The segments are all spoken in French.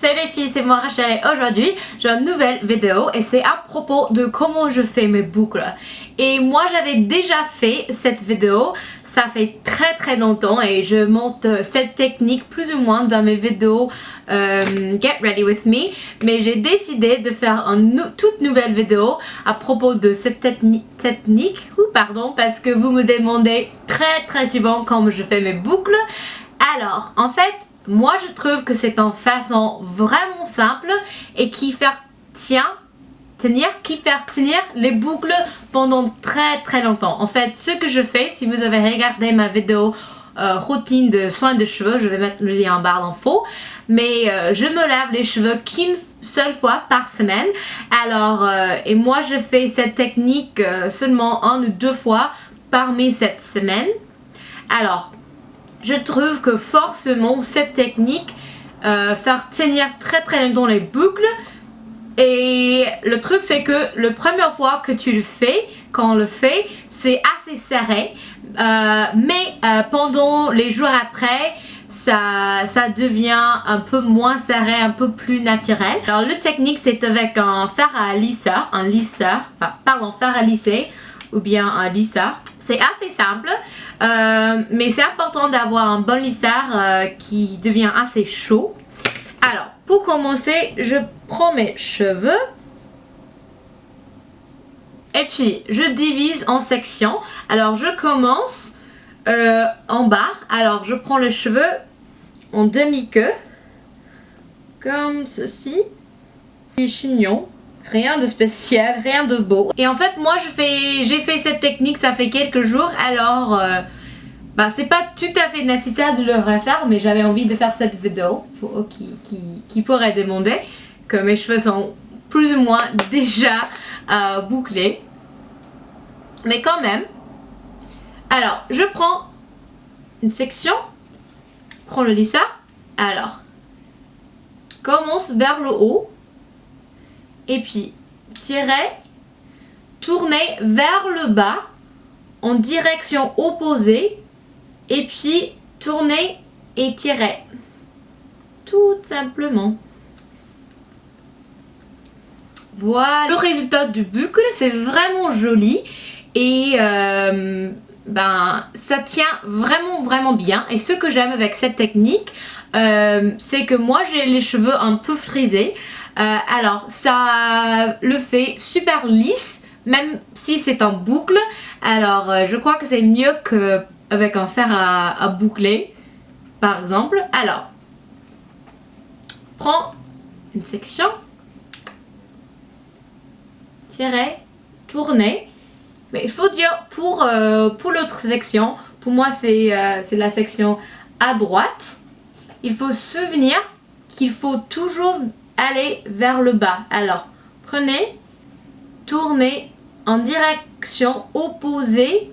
Salut les filles, c'est moi Rachel et aujourd'hui j'ai une nouvelle vidéo et c'est à propos de comment je fais mes boucles. Et moi j'avais déjà fait cette vidéo, ça fait très longtemps et je montre cette technique plus ou moins dans mes vidéos Get Ready With Me. Mais j'ai décidé de faire une toute nouvelle vidéo à propos de cette technique, parce que vous me demandez très souvent comment je fais mes boucles. Alors en fait, moi je trouve que c'est une façon vraiment simple et qui fait tenir les boucles pendant très longtemps. En fait, ce que je fais, si vous avez regardé ma vidéo routine de soins de cheveux, je vais mettre le lien en barre d'infos, mais je me lave les cheveux qu'une seule fois par semaine. Alors, et moi je fais cette technique seulement 1 ou 2 fois parmi cette semaine. Alors, je trouve que forcément cette technique faire tenir très longtemps les boucles. Et le truc c'est que la première fois que tu le fais, quand on le fait, c'est assez serré. Mais pendant les jours après, ça devient un peu moins serré, un peu plus naturel. Alors la technique c'est avec un fer à lisseur, fer à lisser ou bien un lisseur. C'est assez simple, mais c'est important d'avoir un bon lisseur qui devient assez chaud. Alors, pour commencer, je prends mes cheveux et puis je divise en sections. Alors, je commence en bas. Alors, je prends les cheveux en demi-queue, comme ceci. Et chignon. Rien de spécial, rien de beau. Et en fait, moi, j'ai fait cette technique, ça fait quelques jours. Alors, c'est pas tout à fait nécessaire de le refaire, mais j'avais envie de faire cette vidéo pour qui pourrait demander que mes cheveux sont plus ou moins déjà bouclés. Mais quand même. Alors, je prends une section, prends le lisseur. Alors, commence vers le haut. Et puis, tirer, tourner vers le bas en direction opposée. Et puis, tourner et tirer. Tout simplement. Voilà. Le résultat du boucle, c'est vraiment joli. Et ça tient vraiment bien. Et ce que j'aime avec cette technique, c'est que moi j'ai les cheveux un peu frisés. Alors ça le fait super lisse, même si c'est en boucle. Alors je crois que c'est mieux qu'avec un fer à boucler, par exemple. Alors, prends une section, tirer, tourner. Mais il faut dire pour l'autre section, pour moi c'est la section à droite. Il faut se souvenir qu'il faut toujours aller vers le bas. Alors, prenez, tournez en direction opposée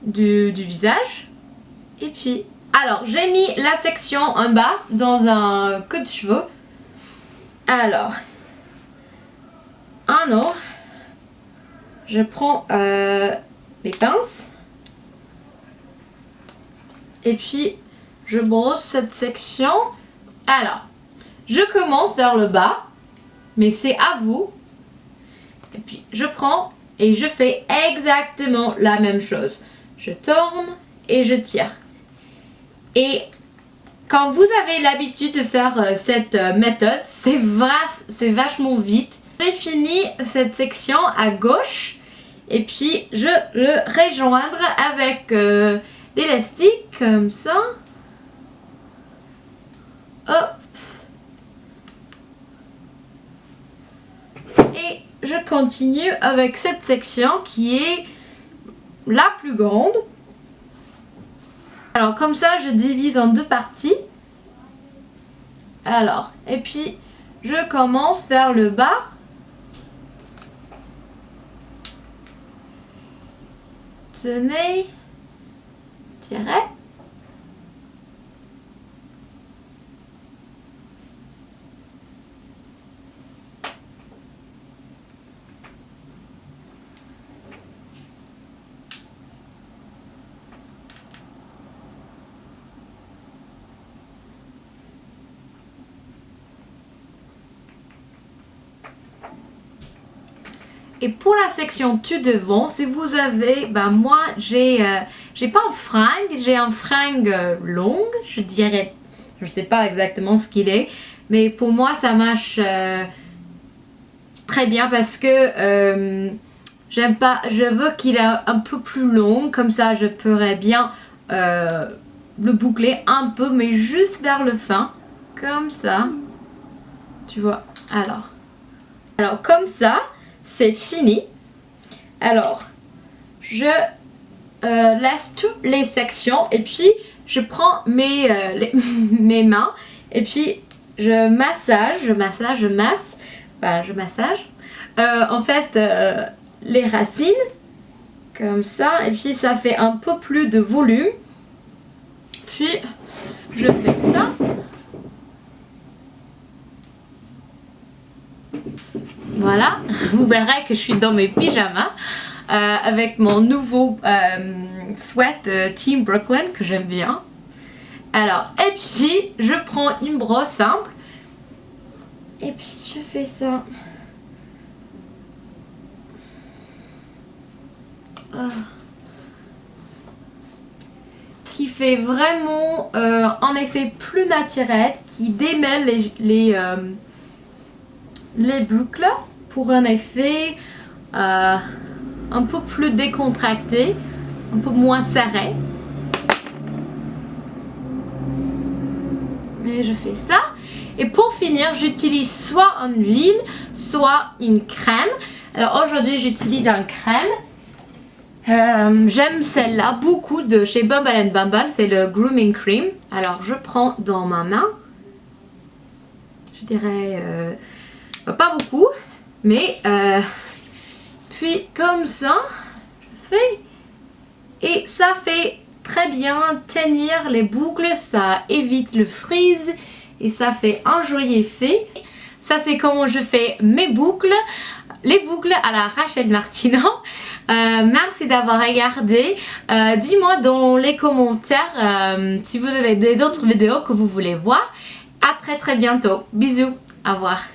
du visage. Et puis, alors, j'ai mis la section en bas dans un queue de cheveux. Alors, je prends les pinces. Et puis, je brosse cette section. Alors, je commence vers le bas, mais c'est à vous. Et puis, je prends et je fais exactement la même chose. Je tourne et je tire. Et quand vous avez l'habitude de faire cette méthode, c'est vachement vite. J'ai fini cette section à gauche et puis je le rejoindre avec l'élastique comme ça. Hop. Et je continue avec cette section qui est la plus grande. Alors comme ça je divise en 2 parties. Alors, et puis je commence vers le bas. Tenez, tirez. Et pour la section du devant, si vous avez, moi j'ai pas un fringue, j'ai un fringue long, je dirais, je sais pas exactement ce qu'il est, mais pour moi ça marche très bien parce que j'aime pas, je veux qu'il est un peu plus long, comme ça je pourrais bien le boucler un peu, mais juste vers le fin, comme ça, tu vois. Alors comme ça, c'est fini. Alors, je laisse toutes les sections et puis je prends mes mains et puis je masse, en fait les racines comme ça, et puis ça fait un peu plus de volume. Puis je fais ça. Voilà, vous verrez que je suis dans mes pyjamas avec mon nouveau sweat Team Brooklyn que j'aime bien. Alors, et puis je prends une brosse simple et puis je fais ça. Qui fait vraiment un effet plus naturel, qui démêle les boucles pour un effet un peu plus décontracté, un peu moins serré. Et je fais ça. Et pour finir, j'utilise soit une huile, soit une crème. Alors aujourd'hui, j'utilise une crème. J'aime celle-là beaucoup de chez Bumble & Bumble, c'est le Grooming Cream. Alors je prends dans ma main, je dirais pas beaucoup, mais puis comme ça, je fais et ça fait très bien tenir les boucles, ça évite le frizz et ça fait un joli effet. Ça c'est comment je fais mes boucles, les boucles à la Rachel Martineau. Merci d'avoir regardé. Dis-moi dans les commentaires si vous avez des autres vidéos que vous voulez voir. À très bientôt. Bisous. Au revoir.